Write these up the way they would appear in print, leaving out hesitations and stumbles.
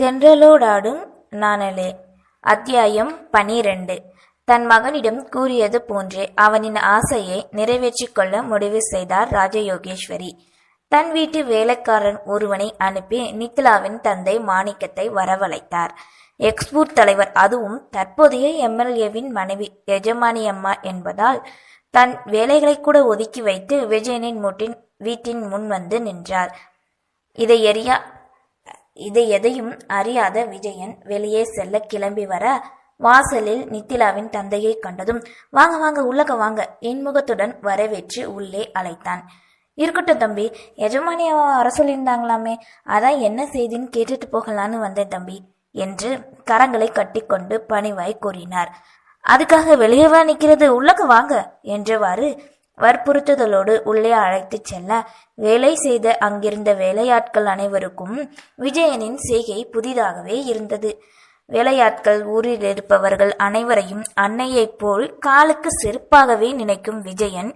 தென்றலோடாடும் நாணலே. அத்தியாயம் 12. தன் மகனிடம் கூறியது போன்றே அவனின் ஆசையை நிறைவேற்றிக் கொள்ள முடிவு செய்தார் ராஜயோகேஸ்வரி. தன் வீட்டு வேலைக்காரன் ஒருவனை அனுப்பி நித்லாவின் தந்தை மாணிக்கத்தை வரவழைத்தார். எக்ஸ்போர்ட் தலைவர், அதுவும் தற்போதைய எம்எல்ஏவின் மனைவி எஜமானி அம்மா என்பதால் தன் வேலைகளை கூட ஒதுக்கி வைத்து விஜயனின் வீட்டின் முன் வந்து நின்றார். இதை எதையும் அறியாத விஜயன் வெளியே செல்ல கிளம்பி வர, வாசலில் நித்திலாவின் தந்தையை கண்டதும், வாங்க வாங்க, உள்ளக வாங்க, இன்முகத்துடன் வரவேற்று உள்ளே அழைத்தான். இருக்கட்டும் தம்பி, எஜமானி வர சொல்லியிருந்தாங்களாமே, அதான் என்ன செய்தின்னு கேட்டுட்டு போகலான்னு வந்தேன் தம்பி என்று கரங்களை கட்டிக்கொண்டு பணிவாய் கூறினார். அதுக்காக வெளியேவா நிற்கிறது, உள்ளக வாங்க என்றவாறு வற்புறுத்துதலோடு உள்ளே அழைத்து செல்ல, வேலை செய்த அங்கிருந்த வேலையாட்கள் அனைவருக்கும் விஜயனின் செய்கை புதிதாகவே இருந்தது. வேலையாட்கள், ஊரில் இருப்பவர்கள் அனைவரையும் அன்னையைப் போல் காலுக்கு செருப்பாகவே நினைக்கும் விஜயன்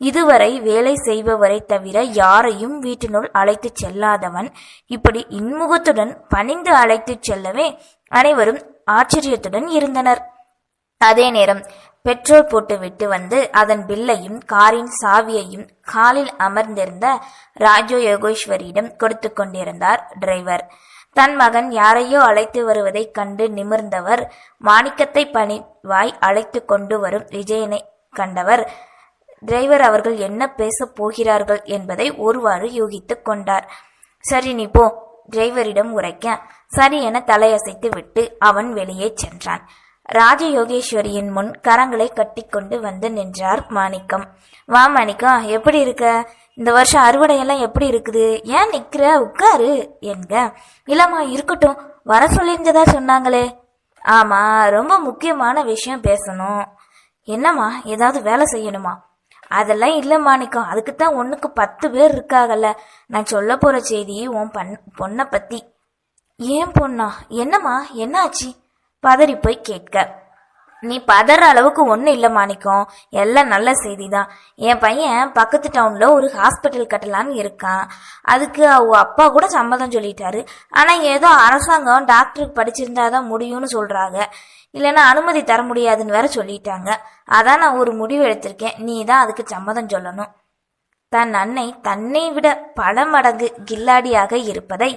இதுவரை வேலை செய்பவரை தவிர யாரையும் வீட்டினுள் அழைத்து செல்லாதவன் இப்படி இன்முகத்துடன் பணிந்து அழைத்து செல்லவே அனைவரும் ஆச்சரியத்துடன் இருந்தனர். அதே நேரம் பெட்ரோல் போட்டுவிட்டு வந்து அதன் பில்லையும் காரின் சாவியையும் காலில் அமர்ந்திருந்த ராஜயோகேஸ்வரியிடம் கொடுத்து கொண்டிருந்தார் டிரைவர். தன் மகன் யாரையோ அழைத்து வருவதை கண்டு நிமிர்ந்தவர் மாணிக்கத்தை பணிவாய் அழைத்து கொண்டு வரும் விஜயனை கண்டவர் டிரைவர் அவர்கள் என்ன பேசப் போகிறார்கள் என்பதை ஒருவாறு யூகித்து கொண்டார். சரி நீ போ, டிரைவரிடம் உரைக்க சரி என தலையசைத்து விட்டு அவன் வெளியே சென்றான். ராஜயோகேஸ்வரியின் முன் கரங்களை கட்டிக்கொண்டு வந்து நின்றார் மாணிக்கம். வா மாணிக்கம், எப்படி இருக்க? இந்த வருஷம் அறுவடையெல்லாம் எப்படி இருக்குது? ஏன் நிக்கிற, உட்காரு என்க. இல்லம்மா இருக்கட்டும், வர சொல்லியிருந்ததா சொன்னாங்களே. ஆமா, ரொம்ப முக்கியமான விஷயம் பேசணும். என்னம்மா, ஏதாவது வேலை செய்யணுமா? அதெல்லாம் இல்ல மாணிக்கம், அதுக்குத்தான் 1க்கு 10 பேர் இருக்காகல்ல. நான் சொல்ல போற செய்தி உன் பொண்ணை பத்தி. ஏன் பொண்ணா? என்னம்மா, என்ன ஆச்சு? பதறி போய் கேட்க, நீ பதற அளவுக்கு ஒன்றும் இல்லை மாணிக்கம், எல்லாம் நல்ல செய்தி தான். என் பையன் பக்கத்து டவுன்ல ஒரு ஹாஸ்பிட்டல் கட்டலான்னு இருக்கான். அதுக்கு அவங்க அப்பா கூட சம்மதம் சொல்லிட்டாரு. ஆனால் ஏதோ அரசாங்கம் டாக்டருக்கு படிச்சிருந்தாதான் முடியும்னு சொல்றாங்க, இல்லைன்னா அனுமதி தர முடியாதுன்னு வேற சொல்லிட்டாங்க. அதான் நான் ஒரு முடிவு எடுத்திருக்கேன், நீ தான் அதுக்கு சம்மதம் சொல்லணும். தன் அன்னை தன்னை விட பல மடங்கு கில்லாடியாக இருப்பதை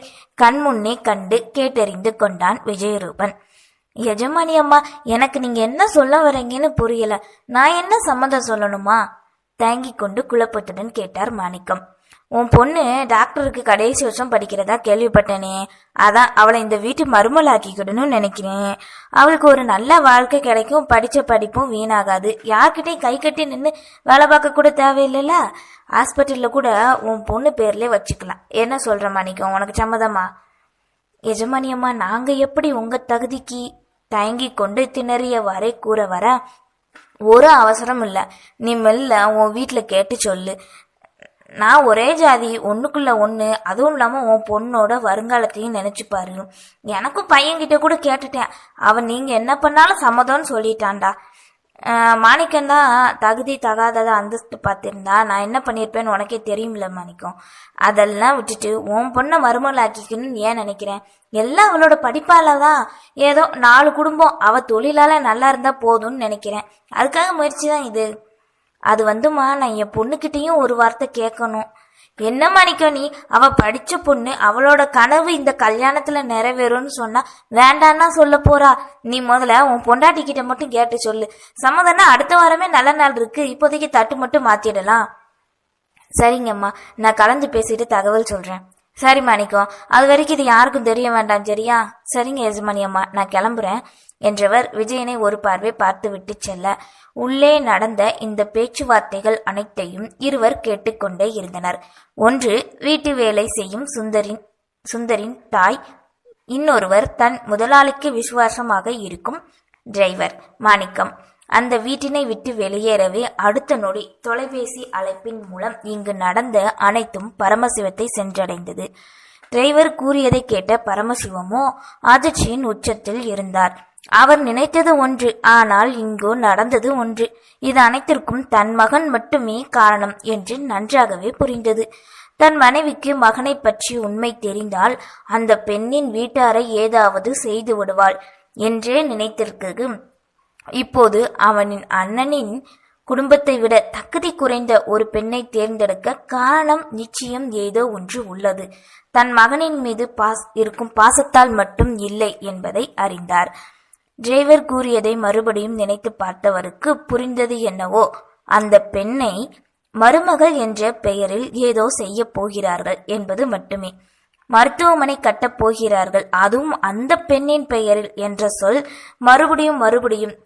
கண்முன்னே கண்டு கேட்டறிந்து கொண்டான் விஜயரூபன். எஜமானி அம்மா, எனக்கு நீங்க என்ன சொல்ல வரீங்கன்னு புரியல. நான் என்ன சம்மதம் சொல்லணுமா? தேங்கி கொண்டு குழப்பத்துடன் கேட்டார் மாணிக்கம். உன் பொண்ணு டாக்டருக்கு கடைசி வருஷம் படிக்கிறதா கேள்விப்பட்டேனே, அதான் அவளை இந்த வீட்டு மருமலாக்கிக்கிடணும்னு நினைக்கிறேன். அவளுக்கு ஒரு நல்ல வாழ்க்கை கிடைக்கும், படிச்ச படிப்பும் வீணாகாது, யார்கிட்டையும் கை கட்டி நின்று வேலை பார்க்க கூட தேவையில்லைல்ல. ஹாஸ்பிட்டல்ல கூட உன் பொண்ணு பேர்ல வச்சுக்கலாம். என்ன சொல்ற மாணிக்கம், உனக்கு சம்மதமா? எஜமானி அம்மா, நாங்க எப்படி உங்க தகுதிக்கு? தயங்கி கொண்டு திணறியவாறே கூற வர, ஒரு அவசரம் இல்லை, நீ மெல்ல உன் வீட்டில் கேட்டு சொல்லு. நான் ஒரே ஜாதி, 1க்குள்ள 1, அதுவும் இல்லாம உன் பொண்ணோட வருங்காலத்தையும் நினைச்சு பாரு. எனக்கும் பையன்கிட்ட கூட கேட்டுட்டேன், அவன் நீங்க என்ன பண்ணாலும் சம்மதம்னு சொல்லிட்டான்டா. மாணிக்கம்தான் தகுதி தகாதத அந்தஸ்து பார்த்திருந்தா நான் என்ன பண்ணியிருப்பேன்னு உனக்கே தெரியும்ல மாணிக்கம். அதெல்லாம் விட்டுட்டு உன் பொண்ணை மருமகளாக்கிக்கணும்னு ஏன் நினைக்கிறேன்? எல்லாம் அவளோட படிப்பால தான். ஏதோ 4 குடும்பம் அவ தொழிலால நல்லா இருந்தா போதும்னு நினைக்கிறேன். அதுக்காக முயற்சி தான் இது. அது வந்துமா, நான் என் பொண்ணுகிட்டையும் ஒரு வார்த்தை கேட்கணும். என்ன மாணிக்கம் நீ? அவ படிச்ச பொண்ணு, அவளோட கனவு இந்த கல்யாணத்துல நிறைவேறும்னு சொன்னா வேண்டான்னா சொல்ல போறா? நீ முதல்ல உன் பொண்டாட்டி கிட்ட மட்டும் கேட்டு சொல்லு. சம்மதம்னா அடுத்த வாரமே நல்ல நாள் இருக்கு, இப்போதைக்கு தட்டு மட்டும் மாத்திடலாம். சரிங்கம்மா, நான் கலந்து பேசிட்டு தகவல் சொல்றேன். சரி மாணிக்கம், அது வரைக்கும் இது யாருக்கும் தெரிய வேண்டாம், சரியா? சரிங்க எஜமானி அம்மா, நான் கிளம்புறேன் என்றவர் விஜயனை ஒரு பார்வை பார்த்து விட்டு செல்ல, உள்ளே நடந்த இந்த பேச்சுவார்த்தைகள் அனைத்தையும் இருவர் கேட்டுக்கொண்டே இருந்தனர். ஒன்று வீட்டு வேலை செய்யும் சுந்தரின் தாய், இன்னொருவர் தன் முதலாளிக்கு விசுவாசமாக இருக்கும் டிரைவர் மாணிக்கம். அந்த வீட்டினை விட்டு வெளியேறவே அடுத்த நொடி தொலைபேசி அழைப்பின் மூலம் இங்கு நடந்த அனைத்தும் பரமசிவத்தை சென்றடைந்தது. டிரைவர் கூறியதை கேட்ட பரமசிவமோ அதிர்ச்சியின் உச்சத்தில் இருந்தார். அவர் நினைத்தது ஒன்று, ஆனால் இங்கோ நடந்தது ஒன்று. இது அனைத்திற்கும் தன் மகன் மட்டுமே காரணம் என்று நன்றாகவே புரிந்தது. தன் மனைவிக்கு மகனை பற்றி உண்மை தெரிந்தால் அந்த பெண்ணின் வீட்டாரை ஏதாவது செய்து விடுவாள் என்றே நினைத்திருக்கு. இப்போது அவனின் அண்ணனின் குடும்பத்தை விட தகுதி குறைந்த ஒரு பெண்ணை தேர்ந்தெடுக்க காரணம் நிச்சயம் ஏதோ ஒன்று உள்ளது. தன் மகனின் மீது இருக்கும் பாசத்தால் மட்டும் இல்லை என்பதை அறிந்தார். டிரைவர் கூறியதை மறுபடியும் நினைத்து பார்த்தவருக்கு புரிந்தது என்னவோ, அந்த பெண்ணை மருமகள் என்ற பெயரில் ஏதோ செய்ய போகிறார்கள் என்பது மட்டுமே. மருத்துவமனை கட்டப் போகிறார்கள், அதுவும் அந்த பெண்ணின் பெயரில் என்ற சொல் மறுபடியும்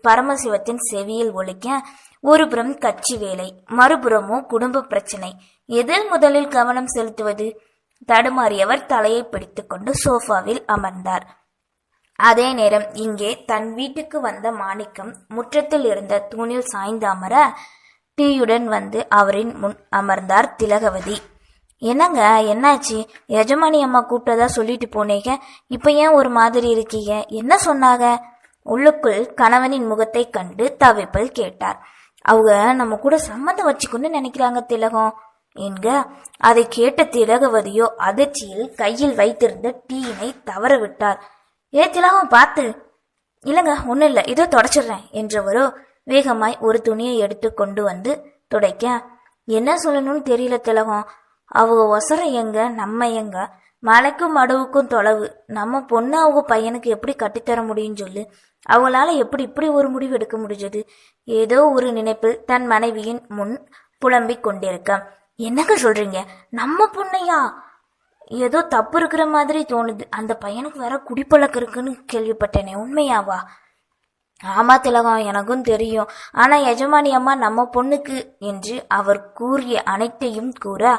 பரமசிவத்தின் செவியில் ஒலிக்க, ஒருபுறம் கட்சி வேலை, மறுபுறமோ குடும்ப பிரச்சனை. எதில் முதலில் கவனம் செலுத்துவது? தடுமாறியவர் தலையை பிடித்துக்கொண்டு சோஃபாவில் அமர்ந்தார். அதே நேரம் இங்கே தன் வீட்டுக்கு வந்த மாணிக்கம் முற்றத்தில் இருந்த தூணில் சாய்ந்து அமர, டீயுடன் வந்து அவரின் முன் அமர்ந்தார் திலகவதி. என்னங்க, என்னாச்சு? எஜமானி அம்மா கூப்பிட்டதா சொல்லிட்டு போனீங்க, இப்ப ஏன் ஒரு மாதிரி இருக்கீங்க? என்ன சொன்னாங்க? உள்ளுக்குள் கணவனின் முகத்தை கண்டு தவிப்பில் கேட்டார். அவங்க நம்ம கூட சம்மந்தம் வச்சுக்கொண்டு நினைக்கிறாங்க திலகம் என்க. அதை கேட்ட திலகவதியோ அதிர்ச்சியில் கையில் வைத்திருந்த டீயினை தவற விட்டார். ஏ திலகம், பார்த்து. இல்லைங்க, ஒன்றும் இல்லை, இதோ தொடச்சிடுறேன் என்றவரோ வேகமாய் ஒரு துணியை எடுத்து கொண்டு வந்து துடைக்க, என்ன சொல்லணும்னு தெரியல திலகம். அவங்க ஒசரம் எங்க, நம்ம எங்க? மலைக்கும் மடவுக்கும் தொலைவு. நம்ம பொண்ணு அவங்க பையனுக்கு எப்படி கட்டித்தர முடியும் சொல்லு? அவங்களால எப்படி இப்படி ஒரு முடிவு எடுக்க முடிஞ்சது? ஏதோ ஒரு நினைப்பில் தன் மனைவியின் முன் புலம்பிக் கொண்டிருக்க, என்னங்க சொல்றீங்க? நம்ம பொண்ணையா? ஏதோ தப்பு இருக்கிற மாதிரி தோணுது. அந்த பையனுக்கு வேற குடிப்பழக்கம் இருக்குன்னு கேள்விப்பட்டேனே, உண்மையாவா? ஆமா திலகம், எனக்கும் தெரியும். ஆனா எஜமானி அம்மா நம்ம பொண்ணுக்கு என்று அவர் கூறிய அனைத்தையும் கூற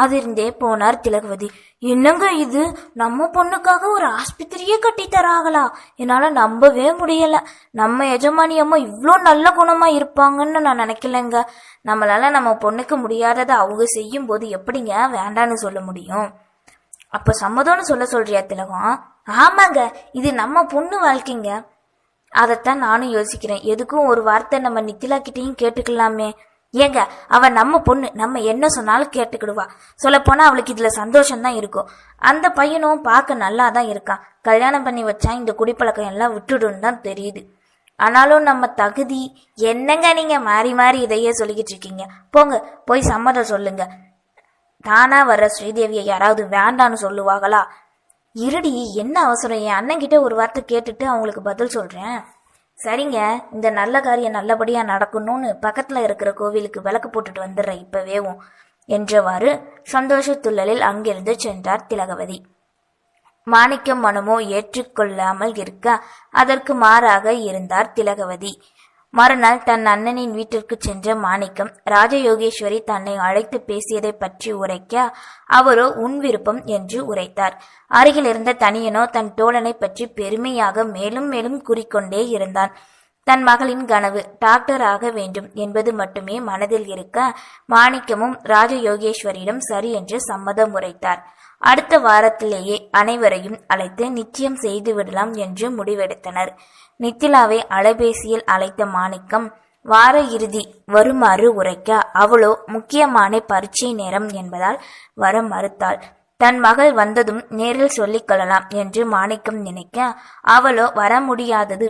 அதிர்ந்தே போனார் திலகவதி. என்னங்க இது? நம்ம பொண்ணுக்காக ஒரு ஆஸ்பத்திரியே கட்டி தராங்களா? என்னால நம்பவே முடியல. நம்ம எஜமானி அம்மா இவ்வளோ நல்ல குணமா இருப்பாங்கன்னு நான் நினைக்கலங்க. நம்மளால நம்ம பொண்ணுக்கு முடியாததை அவங்க செய்யும் போது எப்படிங்க வேண்டான்னு சொல்ல முடியும்? அப்ப சம்மதம்னு சொல்றியா திலகம்? ஆமாங்க, இது நம்ம பொண்ணு வாழ்க்கைங்க. அதைத்தான் நானும் யோசிக்கிறேன். எதுக்கும் ஒரு வார்த்தை நம்ம நித்திலா கிட்டையும் கேட்டுக்கலாமே. ஏங்க, அவ நம்ம பொண்ணு, நம்ம என்ன சொன்னாலும் கேட்டுக்கிடுவா. சொல்ல போனா அவளுக்கு இதுல சந்தோஷம்தான் இருக்கும். அந்த பையனும் பார்க்க நல்லா தான் இருக்கான். கல்யாணம் பண்ணி வச்சா இந்த குடிப்பழக்கம் எல்லாம் விட்டுடுன்னு தான் தெரியுது. ஆனாலும் நம்ம தகுதி என்னங்க? நீங்க மாறி மாறி இதையே சொல்லிக்கிட்டு இருக்கீங்க. போங்க, போய் சம்மதம் சொல்லுங்க. தானா வர்ற ஸ்ரீதேவியை யாராவது வேண்டான்னு சொல்லுவாங்களா? இருடி, என்ன அவசரம்? என் அண்ணன் கிட்ட ஒரு வார்த்தை கேட்டுட்டு அவங்களுக்கு பதில் சொல்றேன். சரிங்க, இந்த நல்ல காரியம் நல்லபடியா நடக்கணும்னு பக்கத்துல இருக்கிற கோவிலுக்கு விளக்கு போட்டுட்டு வந்துடுறேன் இப்பவேவும் என்றவாறு சந்தோஷ துள்ளலில் அங்கிருந்து சென்றார் திலகவதி. மாணிக்கம் மனமோ ஏற்றுக்கொள்ளாமல் இருக்க அதற்கு மாறாக இருந்தார் திலகவதி. மறுநாள் தன் அண்ணனின் வீட்டிற்கு சென்ற மாணிக்கம் ராஜயோகேஸ்வரி தன்னை அழைத்து பேசியதை பற்றி உரைக்க அவரோ உன் விருப்பம் என்று உரைத்தார். அருகில் இருந்த தனியனோ தன் தோழனை பற்றி பெருமையாக மேலும் மேலும் கூறிக்கொண்டே இருந்தான். தன் மகளின் கனவு டாக்டர் ஆக வேண்டும் என்பது மட்டுமே மனதில் இருக்க மாணிக்கமும் ராஜயோகேஸ்வரியிடம் சரி என்று சம்மதம் உரைத்தார். அடுத்த வாரத்திலேயே அனைவரையும் அழைத்து நிச்சயம் செய்து விடலாம் என்று முடிவெடுத்தனர். நித்திலாவை அலைபேசியில் அழைத்த மாணிக்கம் வார இறுதி வருமாறு உரைக்க அவளோ முக்கியமான பரீட்சை நேரம் என்பதால் வர மறுத்தாள். தன் மகள் வந்ததும் நேரில் சொல்லிக் கொள்ளலாம் என்று மாணிக்கம் நினைக்க அவளோ வர முடியாதது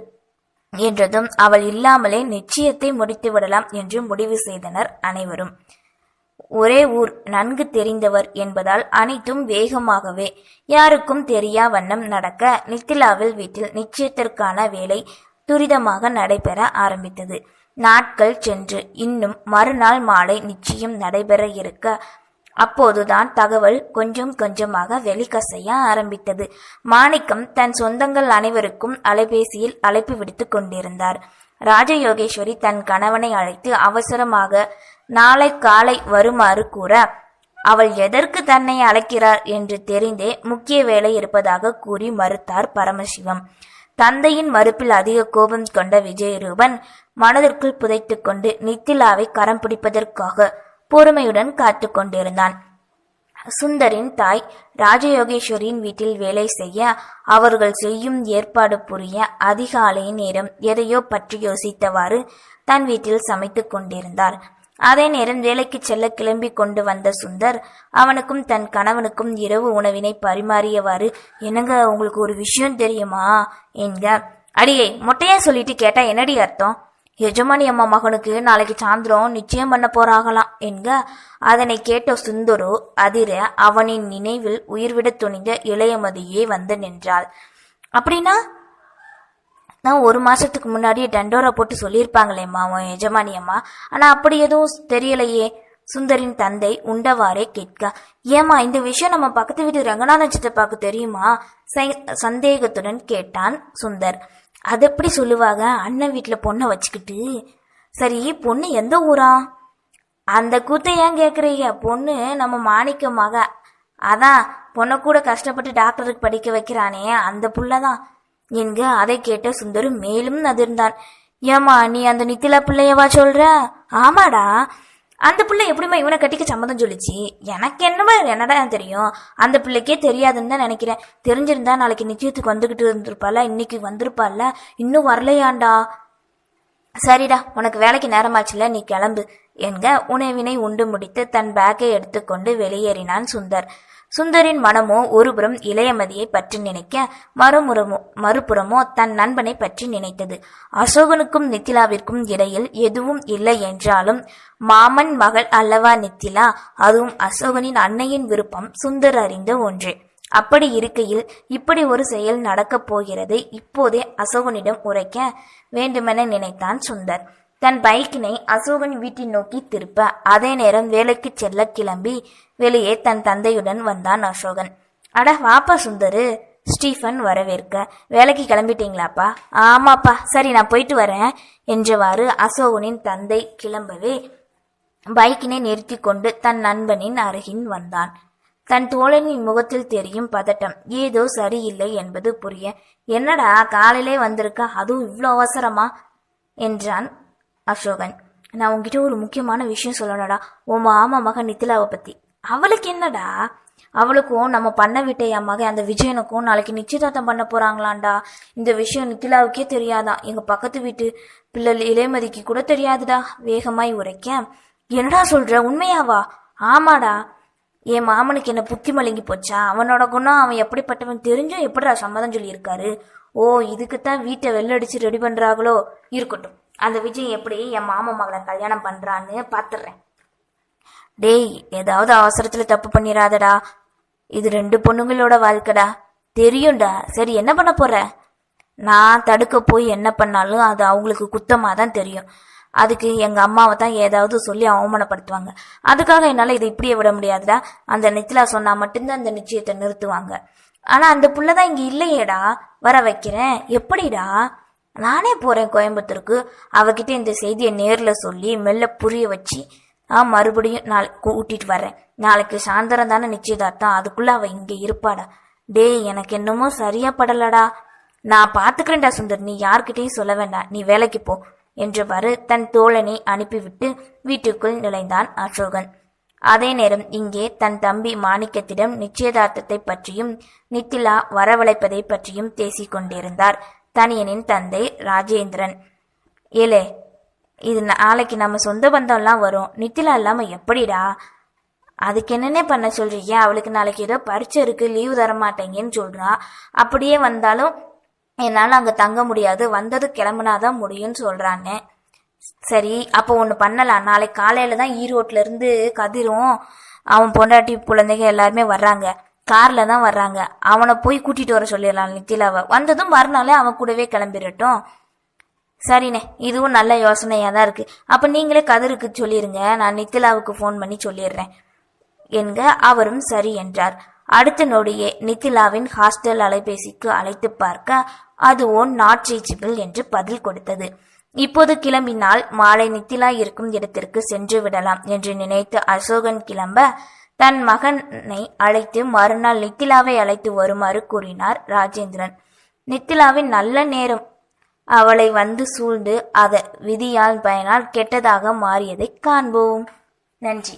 என்றதும் அவள் இல்லாமலே நிச்சயத்தை முடித்து விடலாம் என்று முடிவு செய்தனர் அனைவரும். ஒரே ஊர், நன்கு தெரிந்தவர் என்பதால் அனைத்தும் வேகமாகவே யாருக்கும் தெரியா வண்ணம் நடக்க நித்திலாவில் வீட்டில் நிச்சயத்திற்கான வேலை துரிதமாக நடைபெற ஆரம்பித்தது. நாட்கள் சென்று இன்னும் மறுநாள் மாலை நிச்சயம் நடைபெற இருக்க அப்போதுதான் தகவல் கொஞ்சம் கொஞ்சமாக வெளிக்கசைய ஆரம்பித்தது. மாணிக்கம் தன் சொந்தங்கள் அனைவருக்கும் அலைபேசியில் அழைப்பு விடுத்து கொண்டிருந்தார். ராஜயோகேஸ்வரி தன் கணவனை அழைத்து அவசரமாக நாளை காலை வருமாறு கூற அவள் எதற்கு தன்னை அழைக்கிறார் என்று தெரிந்தே முக்கிய வேலை இருப்பதாக கூறி மறுத்தார் பரமசிவம். தந்தையின் மறுப்பில் அதிக கோபம் கொண்ட விஜயரூபன் மனதிற்குள் புதைத்து கொண்டு நித்திலாவை கரம் பிடிப்பதற்காக பொறுமையுடன் காத்து கொண்டிருந்தான். சுந்தரின் தாய் ராஜயோகேஸ்வரியின் வீட்டில் வேலை செய்ய அவர்கள் செய்யும் ஏற்பாடு புரிய அதிகாலை நேரம் எதையோ பற்றி யோசித்தவாறு தன் வீட்டில் சமைத்து கொண்டிருந்தார். அதே நேரம் வேலைக்கு செல்ல கிளம்பி கொண்டு வந்த சுந்தர் அவனுக்கும் தன் கணவனுக்கும் இரவு உணவினை பரிமாறியவாறு, என்னங்க உங்களுக்கு ஒரு விஷயம் தெரியுமா என்க. அடியே மொட்டையா சொல்லிட்டு கேட்டா என்னடி அர்த்தம்? எஜமானி அம்மா மகனுக்கு நாளைக்கு சாயந்தரம் நிச்சயம் பண்ண போறாகலாம் என்க. அதனை கேட்ட சுந்தரோ அதிர அவனின் நினைவில் உயிர்விட துணிந்த இளையமதியே வந்து நின்றாள். அப்படின்னா நான் 1 மாசத்துக்கு முன்னாடியே டண்டோரா போட்டு சொல்லியிருப்பாங்களேம்மா உன் எஜமானி அம்மா, ஆனா அப்படி எதுவும் தெரியலையே. சுந்தரின் தந்தை உண்டவாறே கேட்க. ஏமா இந்த விஷயம் நம்ம பக்கத்து வீட்டு ரங்கநாதன் சித்தப்பாக்கு தெரியுமா? சந்தேகத்துடன் கேட்டான் சுந்தர். அது எப்படி சொல்லுவாங்க, அண்ணன் வீட்டுல பொண்ணை வச்சுக்கிட்டு. சரி, பொண்ணு எந்த ஊரா? அந்த கூத்தை ஏன் கேக்குறீங்க? பொண்ணு நம்ம மாணிக்க மக. அதான் பொண்ணை கூட கஷ்டப்பட்டு டாக்டருக்கு படிக்க வைக்கிறானே அந்த புள்ளதான் என்க. அதை கேட்ட சுந்தரு மேலும் அதிர்ந்தான். ஏமா நீ அந்த நித்திலா பிள்ளையவா சொல்ற? ஆமாடா, அந்த பிள்ளை எப்படிமா இவனை கட்டிக்க சம்மதம் சொல்லிச்சு? எனக்கு என்னடா தெரியும், அந்த பிள்ளைக்கே தெரியாதுன்னு தான் நினைக்கிறேன். தெரிஞ்சிருந்தா நாளைக்கு நிச்சயத்துக்கு வந்துகிட்டு இருந்திருப்பால, இன்னைக்கு வந்திருப்பால, இன்னும் வரலையாண்டா. சரிடா, உனக்கு வேலைக்கு நேரமாச்சுல, நீ கிளம்பு என்க. உணவினை உண்டு முடித்து தன் பேக்கை எடுத்துக்கொண்டு வெளியேறினான் சுந்தர். சுந்தரின் மனமோ ஒருபுறம் இளையமதியை பற்றி நினைக்க, மறுபுறமோ தன் நண்பனை பற்றி நினைத்தது. அசோகனுக்கும் நித்திலாவிற்கும் இடையில் எதுவும் இல்லை என்றாலும் மாமன் மகள் அல்லவா நித்திலா, அதுவும் அசோகனின் அன்னையின் விருப்பம் சுந்தர் அறிந்த ஒன்று. அப்படி இருக்கையில் இப்படி ஒரு செயல் நடக்கப் போகிறது இப்போதே அசோகனிடம் உரைக்க வேண்டுமென நினைத்தான் சுந்தர். தன் பைக்கினை அசோகன் வீட்டின் நோக்கி திருப்ப, அதே நேரம் வேலைக்கு செல்ல கிளம்பி வெளியே தன் தந்தையுடன் வந்தான் அசோகன். அட வாப்பா சுந்தரு, ஸ்டீஃபன் வரவேற்க. வேலைக்கு கிளம்பிட்டீங்களாப்பா? ஆமாப்பா, சரி நான் போயிட்டு வரேன் என்றவாறு அசோகனின் தந்தை கிளம்பவே பைக்கினை நிறுத்தி கொண்டு தன் நண்பனின் அருகில் வந்தான். தன் தோழனின் முகத்தில் தெரியும் பதட்டம் ஏதோ சரியில்லை என்பது புரிய, என்னடா காலையிலே வந்திருக்க, அதுவும் இவ்வளோ அவசரமா என்றான் அசோகன். நான் உங்ககிட்ட ஒரு முக்கியமான விஷயம் சொல்லணும்டா, உன் மாமா மகன் நித்திலாவை பத்தி. அவளுக்கு என்னடா? அவளுக்கும் நம்ம பண்ண விட்ட என் மகன் அந்த விஜயனுக்கும் நாளைக்கு நிச்சயதார்த்தம் பண்ண போறாங்களாண்டா. இந்த விஷயம் நித்திலாவுக்கே தெரியாதான், எங்க பக்கத்து வீட்டு பிள்ளை இளையமதிக்கு கூட தெரியாதுடா வேகமாய் உரைக்க. என்னடா சொல்ற, உண்மையாவா? ஆமாடா, என் மாமனுக்கு என்ன புத்தி மழுங்கி போச்சா? அவனோட குணம், அவன் எப்படிப்பட்டவன் தெரிஞ்சும் எப்படிடா சம்மதம் சொல்லி இருக்காரு? ஓ, இதுக்குத்தான் வீட்டை வெள்ளடிச்சு ரெடி பண்றாங்களோ? இருக்கட்டும், அந்த விஜய் எப்படி என் மாமா மகளை கல்யாணம் பண்றான்னு பாத்துறேன். டேய், ஏதாவது அவசரத்துல தப்பு பண்ணிடாதடா, இது 2 பொண்ணுங்களோட வாழ்க்கைடா. தெரியும்டா. சரி, என்ன பண்ண போற? நான் தடுக்க போய் என்ன பண்ணாலும் அது அவங்களுக்கு குத்தமா தான் தெரியும். அதுக்கு எங்க அம்மாவை தான் ஏதாவது சொல்லி அவமானப்படுத்துவாங்க. அதுக்காக என்னால இதை இப்படியே விட முடியாதுடா. அந்த நித்திலா சொன்னா மட்டும்தான் அந்த நிச்சயத்தை நிறுத்துவாங்க. ஆனா அந்த புள்ளதான் இங்க இல்லையேடா. வர வைக்கிறேன். எப்படிடா? நானே போறேன் கோயம்புத்தூருக்கு. அவகிட்ட இந்த செய்தியை நேர்ல சொல்லி மெல்ல புரிய வச்சு மறுபடியும் நாளைக்கு கூட்டிட்டு வரேன். நாளைக்கு சாயந்தரம் தானே நிச்சயதார்த்தம், அதுக்குள்ள அவ இங்க இருப்பாடா. டேய், எனக்கு என்னமோ சரியா படலடா. நான் பாத்துக்கிறேன்டா சுந்தர், நீ யார்கிட்டையும் சொல்ல வேண்டாம், நீ வேலைக்கு போ என்றவாறு தன் தோழனை அனுப்பிவிட்டு வீட்டுக்குள் நுழைந்தான் அசோகன். அதே நேரம் இங்கே தன் தம்பி மாணிக்கத்திடம் நிச்சயதார்த்தத்தை பற்றியும் நித்திலா வரவழைப்பதை பற்றியும் பேசிக் கொண்டிருந்தார் தனியனின் தந்தை ராஜேந்திரன். ஏலே, இது நாளைக்கு நம்ம சொந்த பந்தம்லாம் வரும், நித்திலா இல்லாம எப்படிடா? அதுக்கு என்னென்ன பண்ண சொல்றீங்க? அவளுக்கு நாளைக்கு ஏதோ பரீட்சை இருக்கு, லீவு தர மாட்டேங்கன்னு சொல்றா. அப்படியே வந்தாலும் என்னால அங்க தங்க முடியாது, வந்தது கிளம்புனாதான் முடியும்னு சொல்றானே. சரி, அப்போ ஒண்ணு பண்ணலாம். நாளைக்கு காலையில தான் ஈரோட்ல இருந்து கதிரும் அவன் பொண்டாட்டி குழந்தைங்க எல்லாருமே வர்றாங்க, கார்ல தான் வர்றாங்க. அவனை போய் கூட்டிட்டு வர சொல்லிடலாம் நித்திலாவை. வந்ததும் மறுநாளே அவன் கூடவே கிளம்பிடட்டும். சரிண்ணே, இதுவும் நல்ல யோசனையா தான் இருக்கு. அப்ப நீங்களே கதிருக்கு சொல்லிருங்க, நான் நித்திலாவுக்கு போன் பண்ணி சொல்லிடுறேன் என்க. அவரும் சரி என்றார். அடுத்த நொடியே நித்திலாவின் ஹாஸ்டல் அலைபேசிக்கு அழைத்து பார்க்க அதுவோ நாட் ரீச்சபிள் என்று பதில் கொடுத்தது. இப்போது கிளம்பினால் மாலை நித்திலா இருக்கும் இடத்திற்கு சென்று விடலாம் என்று நினைத்து அசோகன் கிளம்ப தன் மகனை அழைத்து மறுநாள் நித்திலாவை அழைத்து வருமாறு கூறினார் ராஜேந்திரன். நித்திலாவின் நல்ல நேரம் அவளை வந்து சூழ்ந்து விதியால் பயனால் கெட்டதாக மாறியதை காண்போம். நன்றி.